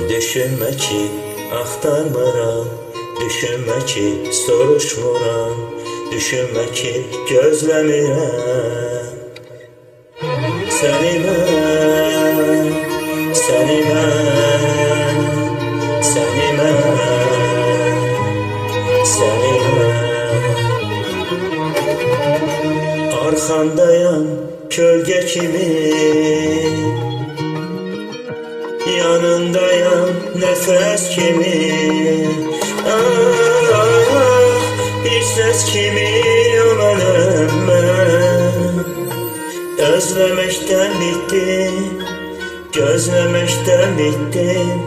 Düşünme ki axtarmıram, düşünme ki soruşmuram, düşünme ki gözləmirəm. Səni mən, səni mən, səni mən, səni mən. Arxandayam kölgə kimi, yanındayam nəfəs kimi. Bir səs kimi mənəm mən. Özləməkdən bitdim, gözləməkdən bitdim.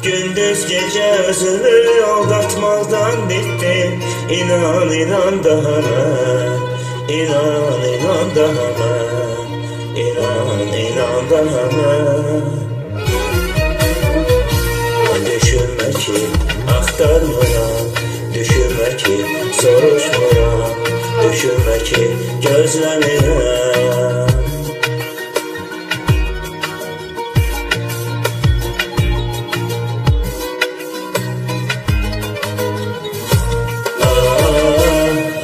Gündüz gecə özümü aldatmaqdan bitdim. İnan, inan daha mən, inan, inan daha mən, inan, inan daha mən. Düşünme ki axtarmıram, düşünme ki soruşmuram, düşünme ki gözləmirəm.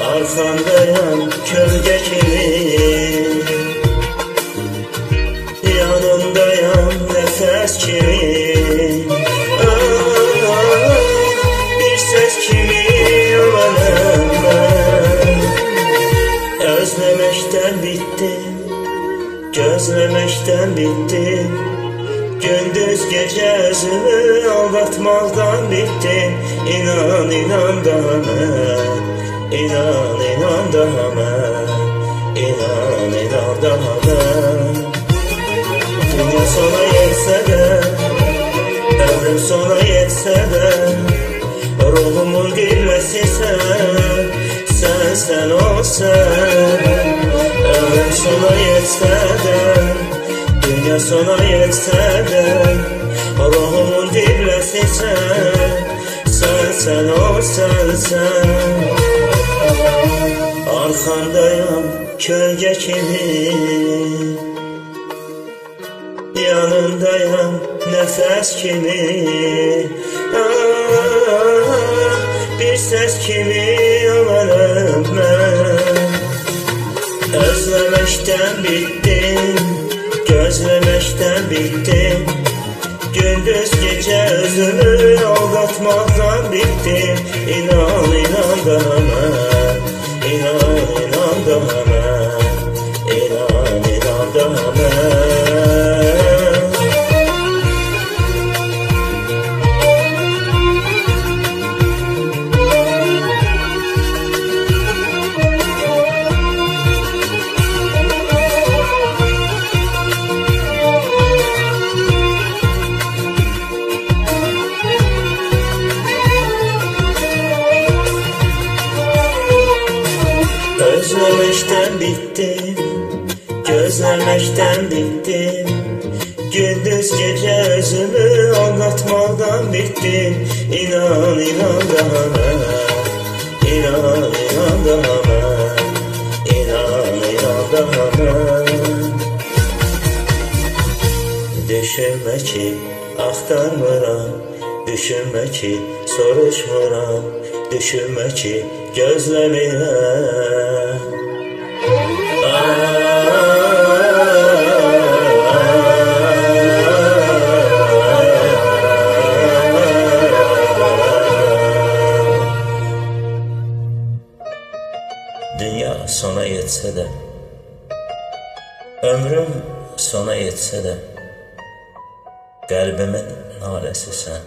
Arxandayam kölgə kimi, yanındayam nəfəs kimi. Özlemekten bittim, gözlemekten bittim. Gündüz gece özümü aldatmaktan bittim. İnan, inan daha mən, inan, inan daha mən, inan, inan daha mən. Dünya sona yetse de, ömrüm sona yetse de, ruhumun gülmesi sen ol sen. Ömrüm sona yetse de, dünya sona yetse de, ruhumun dillesi sen ol sen. Arkandayım kölge kimi, yanındayım nefes kimi. Bir ses kimi yanarım ben. Özlemekten bittim, gözlemekten bittim. Gündüz gece özümü aldatmaktan bittim. İnan, inan daha mən, inan, inan daha mən, inan, inan daha mən. Özlemekten bittim, gözlemekten bittim. Gündüz gece özümü anlatmadan bittim. İnan, inan daha mən, inan, inan daha mən, inan, inan daha mən. Düşünme ki axtarmıram, düşünme ki soruşmuram, düşünme ki gözləmirəm. Dünya sona yetse de, ömrüm sona yetse de, qəlbimin naləsi sən.